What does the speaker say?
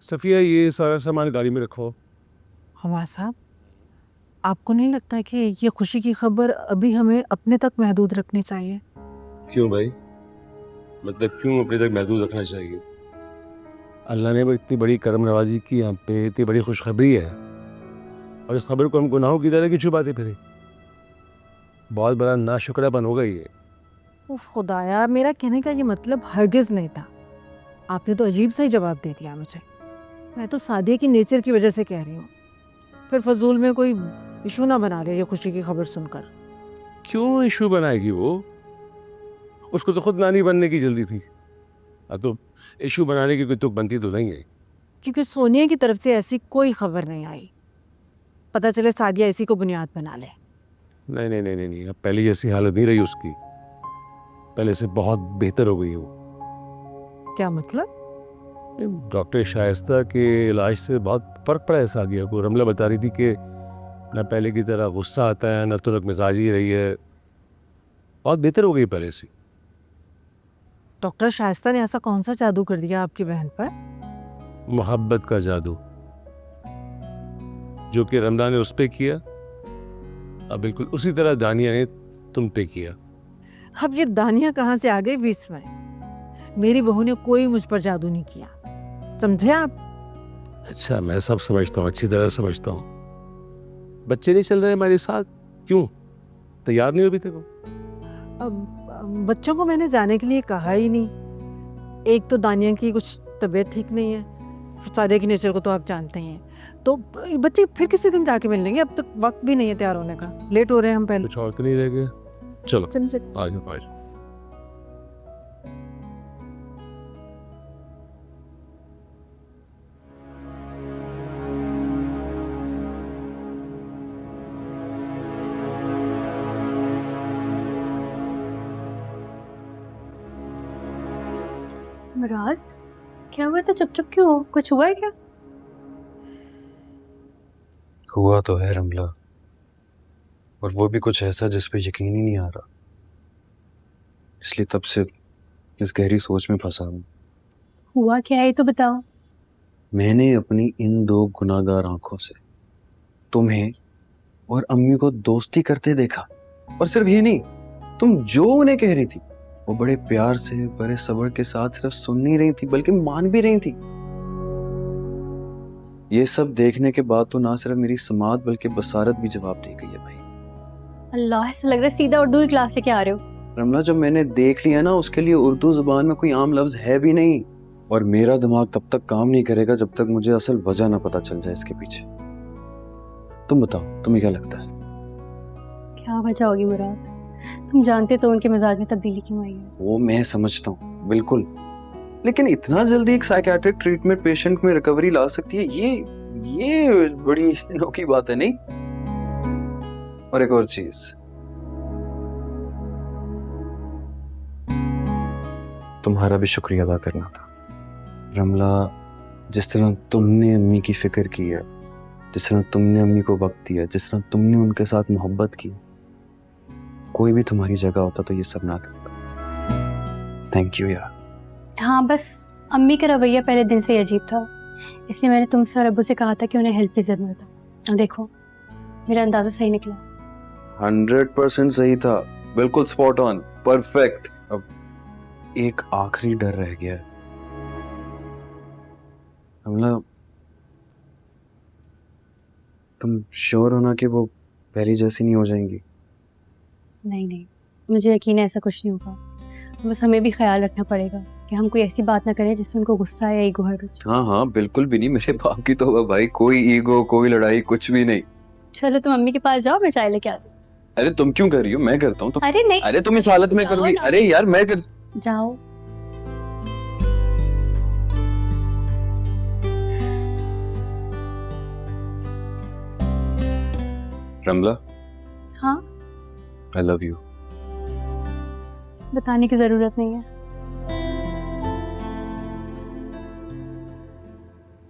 सफ़िया, ये सारा सामान गाड़ी में रखो। हमारा साहब, आपको नहीं लगता कि ये खुशी की खबर अभी हमें अपने तक महदूद रखनी चाहिए? क्यों भाई? मतलब क्यों अपने तक महदूद रखना चाहिए? अल्लाह ने इतनी बड़ी करम नवाजी की हम पे, इतनी बड़ी खुशखबरी है, और इस खबर को हम गुनाहों की तरह की छुपाते फिरे। बहुत बड़ा नाशुक्रापन होगा ये। उफ खुदाया, मेरा कहने का ये मतलब हरगिज़ नहीं था। आपने तो अजीब सा ही जवाब दे दिया मुझे। मैं तो सादिया की नेचर की वजह से कह रही हूँ। फिर फजूल में कोई इशू ना बना ले ये खुशी की खबर सुनकर। क्यों इशू बनाएगी वो? उसको तो खुद नानी बनने की जल्दी थी। तो इशू बनाने की कोई तुक बनती तो नहीं है। क्योंकि सोनिया की तरफ से ऐसी कोई खबर नहीं आई। पता चले सादिया इसी को बुनियाद बना ले। नहीं नहीं नहीं नहीं नहीं, अब पहले जैसी हालत नहीं रही उसकी। पहले से बहुत बेहतर हो गई है वो। क्या मतलब? डॉक्टर शाइस्ता के इलाज से बहुत फर्क पड़ा है सादिया को। रमला बता रही थी कि न पहले की तरह गुस्सा आता है, न तुरक मिजाज ही रही है। बहुत बेहतर हो गई पहले से। डॉक्टर शाइस्ता ने ऐसा कौन सा जादू कर दिया आपकी बहन पर? मोहब्बत का जादू, जो कि रमला ने उस पे किया, अब बिल्कुल उसी तरह दानिया ने तुम पे किया। अब ये दानिया कहाँ से आ गई बीच में? मेरी बहू ने कोई मुझ पर जादू नहीं किया, समझे आप? अच्छा, मैं सब समझता हूँ, अच्छी तरह समझता हूँ। बच्चे नहीं चल रहे हमारे साथ, क्यों? तैयार नहीं हो अभी तक वो? अब बच्चों को मैंने जाने के लिए कहा ही नहीं। एक तो दानिया की कुछ तबीयत ठीक नहीं है, सादिया की नेचर को तो आप जानते ही हैं। तो बच्चे फिर किसी दिन जाके मिल लेंगे, अब तक वक्त भी नहीं है तैयार होने का। लेट हो रहे हैं हम पहले। कुछ और तो नहीं रह गया? चलो चलिए आ जाओ आ जाओ। मुराद, क्या हुआ? तो चुप चुप क्यों हो? कुछ हुआ है क्या? हुआ तो है रमला, और वो भी कुछ ऐसा जिस पे यकीन ही नहीं आ रहा। इसलिए तब से इस गहरी सोच में फंसा हूं। हुआ क्या है ये तो बताओ। मैंने अपनी इन दो गुनाहगार आंखों से तुम्हें और अम्मी को दोस्ती करते देखा। और सिर्फ ये नहीं, तुम जो उन्हें कह रही थी वो बड़े प्यार से, बड़े सब्र के साथ सिर्फ सुन नहीं रही थी बल्कि मान भी रही थी। ये सब देखने के बाद तो ना सिर्फ मेरी समात बल्कि बसारत भी जवाब दे गई है भाई। अल्लाह, ऐसा लग रहा है सीधा उर्दू की क्लास लेके आ रहे हो। रमला, जब मैंने देख लिया ना, उसके लिए उर्दू जुबान में कोई आम लफ्ज है भी नहीं। और मेरा दिमाग तब तक काम नहीं करेगा जब तक मुझे असल वजह ना पता चल जाए इसके पीछे। तुम बताओ, तुम्हें क्या लगता है? क्या वजह होगी मुराद? तुम जानते तो उनके मिजाज में तब्दीली क्यों आई है। वो मैं समझता हूँ बिल्कुल, लेकिन इतना जल्दी एक साइकियाट्रिक ट्रीटमेंट पेशेंट में रिकवरी ला सकती है, ये बड़ी अनोखी बात है नहीं? और एक और चीज, तुम्हारा भी शुक्रिया अदा करना था रमला। जिस तरह तुमने अम्मी की फिक्र की है, जिस तरह तुमने अम्मी को वक्त दिया, जिस तरह तुमने उनके साथ मोहब्बत की, कोई भी तुम्हारी जगह होता तो ये सब ना करता। थैंक यू यार। हाँ, बस अम्मी का रवैया पहले दिन से ही अजीब था, इसलिए मैंने तुमसे और अब्बू से कहा था कि उन्हें हेल्प की जरूरत है। और देखो, मेरा अंदाजा सही निकला। 100% सही था, बिल्कुल स्पॉट ऑन, परफेक्ट। अब एक आखिरी डर रह गया है रमला, तुम श्योर हो ना कि वो पहली जैसी नहीं हो जाएंगी? नहीं नहीं, मुझे यकीन है ऐसा कुछ नहीं होगा। बस हमें भी ख्याल रखना पड़ेगा कि हम कोई ऐसी बात ना करें जिससे उनको गुस्सा या ईगो हर्ट हो। हाँ हाँ, बिल्कुल भी नहीं। मेरे बाप की तो भाई कोई ईगो, कोई लड़ाई, कुछ भी नहीं। चलो तुम अम्मी के पास जाओ, मैं चाय लेके आती हूँ। अरे तुम क्यों कर रही हो? मैं करता हूँ तो। अरे नहीं, अरे तुम इस हालत में जाओ करोगी? ना। अरे यार मैं कर। जाओ। रमला, हाँ, आई लव यू। बताने की जरूरत नहीं है।